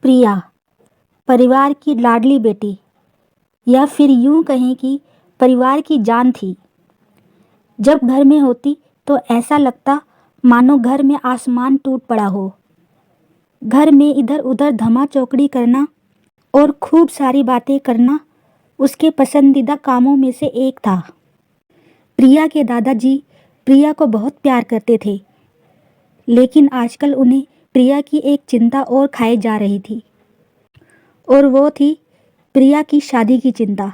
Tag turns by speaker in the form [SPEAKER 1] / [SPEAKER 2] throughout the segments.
[SPEAKER 1] प्रिया परिवार की लाडली बेटी, या फिर यूं कहें कि परिवार की जान थी। जब घर में होती तो ऐसा लगता मानो घर में आसमान टूट पड़ा हो। घर में इधर उधर धमा चौकड़ी करना और खूब सारी बातें करना उसके पसंदीदा कामों में से एक था। प्रिया के दादाजी प्रिया को बहुत प्यार करते थे, लेकिन आजकल उन्हें प्रिया की एक चिंता और खाई जा रही थी, और वो थी प्रिया की शादी की चिंता।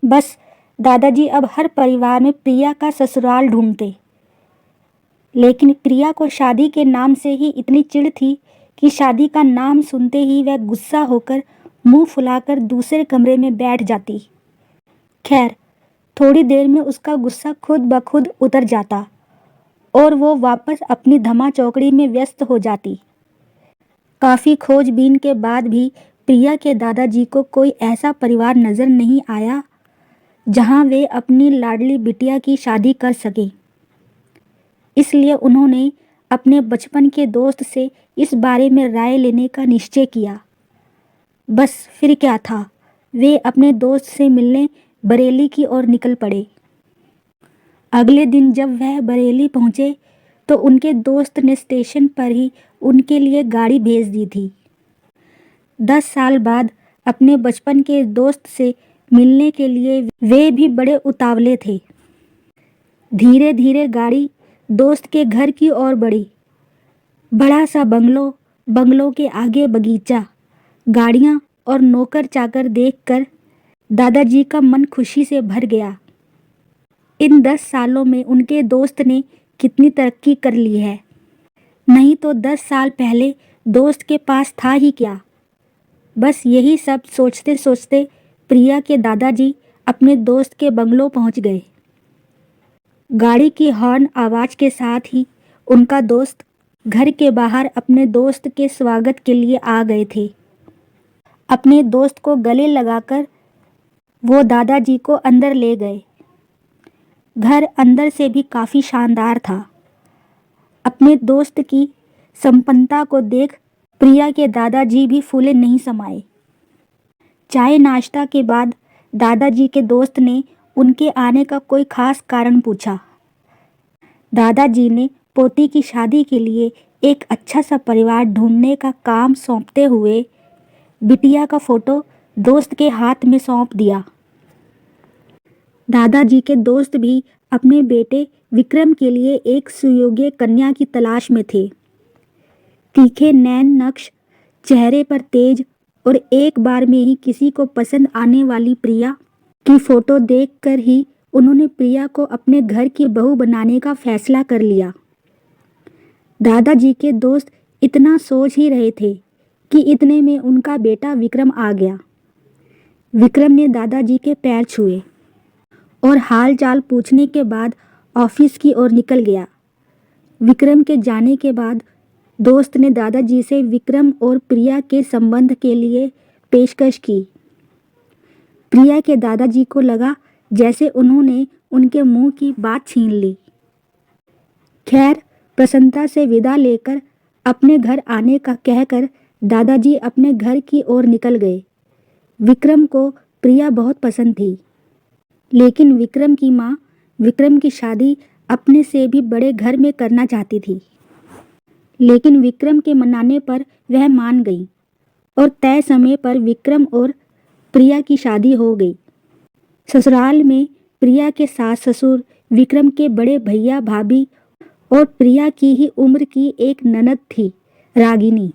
[SPEAKER 1] बस दादाजी अब हर परिवार में प्रिया का ससुराल ढूंढते, लेकिन प्रिया को शादी के नाम से ही इतनी चिढ़ थी कि शादी का नाम सुनते ही वह गुस्सा होकर मुंह फुलाकर दूसरे कमरे में बैठ जाती। खैर, थोड़ी देर में उसका गुस्सा खुद ब खुद उतर जाता और वो वापस अपनी धमा चौकड़ी में व्यस्त हो जाती। काफ़ी खोजबीन के बाद भी प्रिया के दादाजी को कोई ऐसा परिवार नज़र नहीं आया जहां वे अपनी लाडली बिटिया की शादी कर सकें। इसलिए उन्होंने अपने बचपन के दोस्त से इस बारे में राय लेने का निश्चय किया। बस फिर क्या था, वे अपने दोस्त से मिलने बरेली की ओर निकल पड़े। अगले दिन जब वह बरेली पहुंचे तो उनके दोस्त ने स्टेशन पर ही उनके लिए गाड़ी भेज दी थी। 10 साल बाद अपने बचपन के दोस्त से मिलने के लिए वे भी बड़े उतावले थे। धीरे धीरे गाड़ी दोस्त के घर की ओर बढ़ी। बड़ा सा बंगलो, बंगलों के आगे बगीचा, गाड़ियां और नौकर चाकर देखकर दादाजी का मन खुशी से भर गया। इन 10 सालों में उनके दोस्त ने कितनी तरक्की कर ली है। नहीं तो 10 साल पहले दोस्त के पास था ही क्या। बस यही सब सोचते सोचते प्रिया के दादाजी अपने दोस्त के बंगलो पहुंच गए। गाड़ी की हॉर्न आवाज के साथ ही उनका दोस्त घर के बाहर अपने दोस्त के स्वागत के लिए आ गए थे। अपने दोस्त को गले लगाकर वो दादाजी को अंदर ले गए। घर अंदर से भी काफ़ी शानदार था। अपने दोस्त की संपन्नता को देख प्रिया के दादाजी भी फूले नहीं समाये। चाय नाश्ता के बाद दादाजी के दोस्त ने उनके आने का कोई खास कारण पूछा। दादाजी ने पोती की शादी के लिए एक अच्छा सा परिवार ढूंढने का काम सौंपते हुए बिटिया का फोटो दोस्त के हाथ में सौंप दिया। दादाजी के दोस्त भी अपने बेटे विक्रम के लिए एक सुयोग्य कन्या की तलाश में थे। तीखे नैन नक्श, चेहरे पर तेज और एक बार में ही किसी को पसंद आने वाली प्रिया की फोटो देखकर ही उन्होंने प्रिया को अपने घर की बहू बनाने का फैसला कर लिया। दादाजी के दोस्त इतना सोच ही रहे थे कि इतने में उनका बेटा विक्रम आ गया। विक्रम ने दादाजी के पैर छुए और हाल चाल पूछने के बाद ऑफिस की ओर निकल गया। विक्रम के जाने के बाद दोस्त ने दादाजी से विक्रम और प्रिया के संबंध के लिए पेशकश की। प्रिया के दादाजी को लगा जैसे उन्होंने उनके मुंह की बात छीन ली। खैर, प्रसन्नता से विदा लेकर अपने घर आने का कहकर दादाजी अपने घर की ओर निकल गए। विक्रम को प्रिया बहुत पसंद थी, लेकिन विक्रम की माँ विक्रम की शादी अपने से भी बड़े घर में करना चाहती थी। लेकिन विक्रम के मनाने पर वह मान गई और तय समय पर विक्रम और प्रिया की शादी हो गई। ससुराल में प्रिया के सास ससुर, विक्रम के बड़े भैया भाभी और प्रिया की ही उम्र की एक ननद थी, रागिनी।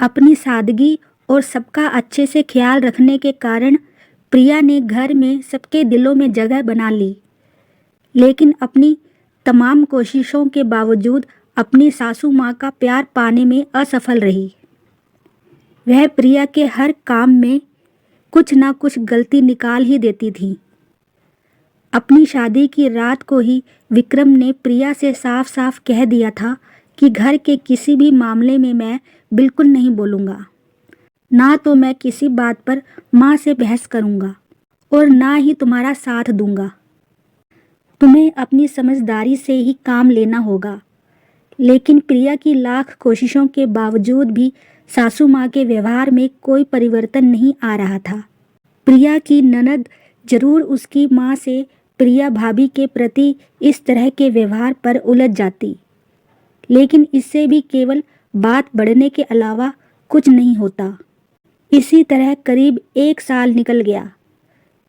[SPEAKER 1] अपनी सादगी और सबका अच्छे से ख्याल रखने के कारण प्रिया ने घर में सबके दिलों में जगह बना ली, लेकिन अपनी तमाम कोशिशों के बावजूद अपनी सासू माँ का प्यार पाने में असफल रही। वह प्रिया के हर काम में कुछ ना कुछ गलती निकाल ही देती थी। अपनी शादी की रात को ही विक्रम ने प्रिया से साफ साफ कह दिया था कि घर के किसी भी मामले में मैं बिल्कुल नहीं बोलूँगा, ना तो मैं किसी बात पर माँ से बहस करूँगा और ना ही तुम्हारा साथ दूंगा। तुम्हें अपनी समझदारी से ही काम लेना होगा, लेकिन प्रिया की लाख कोशिशों के बावजूद भी सासू माँ के व्यवहार में कोई परिवर्तन नहीं आ रहा था। प्रिया की ननद जरूर उसकी माँ से प्रिया भाभी के प्रति इस तरह के व्यवहार पर उलझ जाती, लेकिन इससे भी केवल बात बढ़ने के अलावा कुछ नहीं होता। इसी तरह करीब 1 साल निकल गया।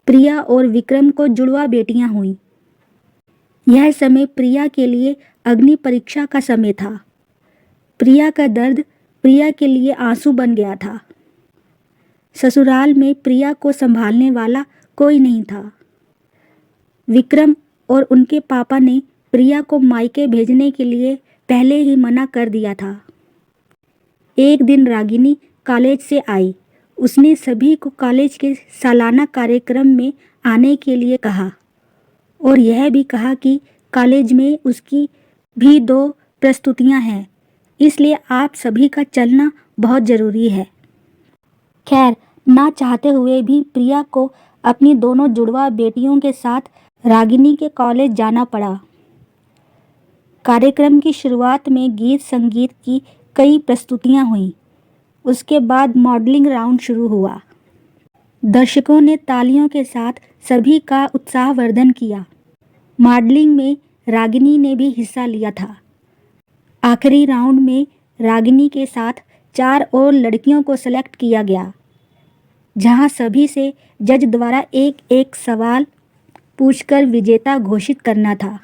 [SPEAKER 1] प्रिया और विक्रम को जुड़वा बेटियां हुईं। यह समय प्रिया के लिए अग्नि परीक्षा का समय था। प्रिया का दर्द प्रिया के लिए आंसू बन गया था। ससुराल में प्रिया को संभालने वाला कोई नहीं था। विक्रम और उनके पापा ने प्रिया को मायके भेजने के लिए पहले ही मना कर दिया था। एक दिन रागिनी कॉलेज से आई। उसने सभी को कॉलेज के सालाना कार्यक्रम में आने के लिए कहा और यह भी कहा कि कॉलेज में उसकी भी 2 प्रस्तुतियां हैं, इसलिए आप सभी का चलना बहुत ज़रूरी है। खैर, ना चाहते हुए भी प्रिया को अपनी दोनों जुड़वा बेटियों के साथ रागिनी के कॉलेज जाना पड़ा। कार्यक्रम की शुरुआत में गीत संगीत की कई प्रस्तुतियां हुईं। उसके बाद मॉडलिंग राउंड शुरू हुआ। दर्शकों ने तालियों के साथ सभी का उत्साहवर्धन किया। मॉडलिंग में रागिनी ने भी हिस्सा लिया था। आखिरी राउंड में रागिनी के साथ 4 और लड़कियों को सेलेक्ट किया गया, जहां सभी से जज द्वारा एक-एक सवाल पूछकर विजेता घोषित करना था।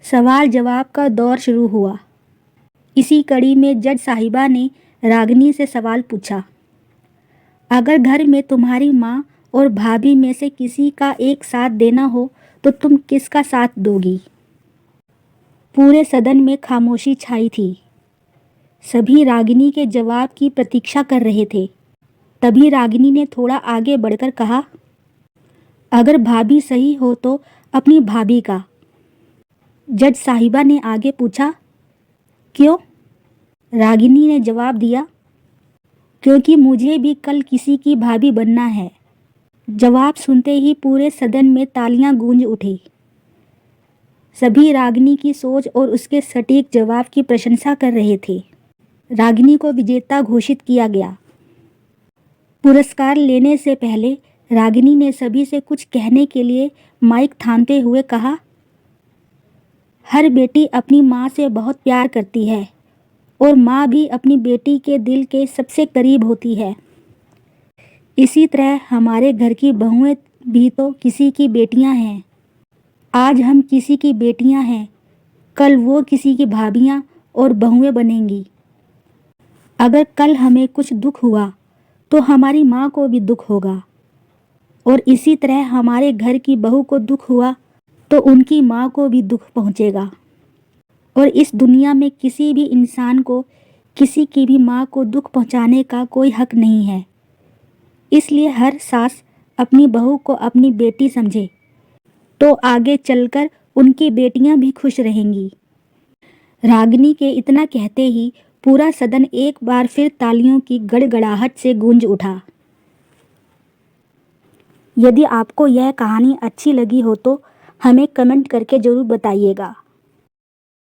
[SPEAKER 1] सवाल जवाब का दौर शुरू हुआ। इसी कड़ी में जज साहिबा ने रागिनी से सवाल पूछा, अगर घर में तुम्हारी माँ और भाभी में से किसी का एक साथ देना हो तो तुम किसका साथ दोगी? पूरे सदन में खामोशी छाई थी। सभी रागिनी के जवाब की प्रतीक्षा कर रहे थे। तभी रागिनी ने थोड़ा आगे बढ़कर कहा, अगर भाभी सही हो तो अपनी भाभी का। जज साहिबा ने आगे पूछा, क्यों? रागिनी ने जवाब दिया, क्योंकि मुझे भी कल किसी की भाभी बनना है। जवाब सुनते ही पूरे सदन में तालियां गूंज उठी। सभी रागिनी की सोच और उसके सटीक जवाब की प्रशंसा कर रहे थे। रागिनी को विजेता घोषित किया गया। पुरस्कार लेने से पहले रागिनी ने सभी से कुछ कहने के लिए माइक थामते हुए कहा, हर बेटी अपनी माँ से बहुत प्यार करती है और माँ भी अपनी बेटी के दिल के सबसे करीब होती है। इसी तरह हमारे घर की बहुएं भी तो किसी की बेटियां हैं। आज हम किसी की बेटियां हैं, कल वो किसी की भाभियां और बहुएं बनेंगी। अगर कल हमें कुछ दुख हुआ तो हमारी माँ को भी दुख होगा, और इसी तरह हमारे घर की बहू को दुख हुआ तो उनकी माँ को भी दुख पहुँचेगा। और इस दुनिया में किसी भी इंसान को किसी की भी माँ को दुख पहुँचाने का कोई हक नहीं है। इसलिए हर सास अपनी बहू को अपनी बेटी समझे, तो आगे चलकर उनकी बेटियां भी खुश रहेंगी। रागिनी के इतना कहते ही पूरा सदन एक बार फिर तालियों की गड़गड़ाहट से गूंज उठा। यदि आपको यह कहानी अच्छी लगी हो तो हमें कमेंट करके ज़रूर बताइएगा।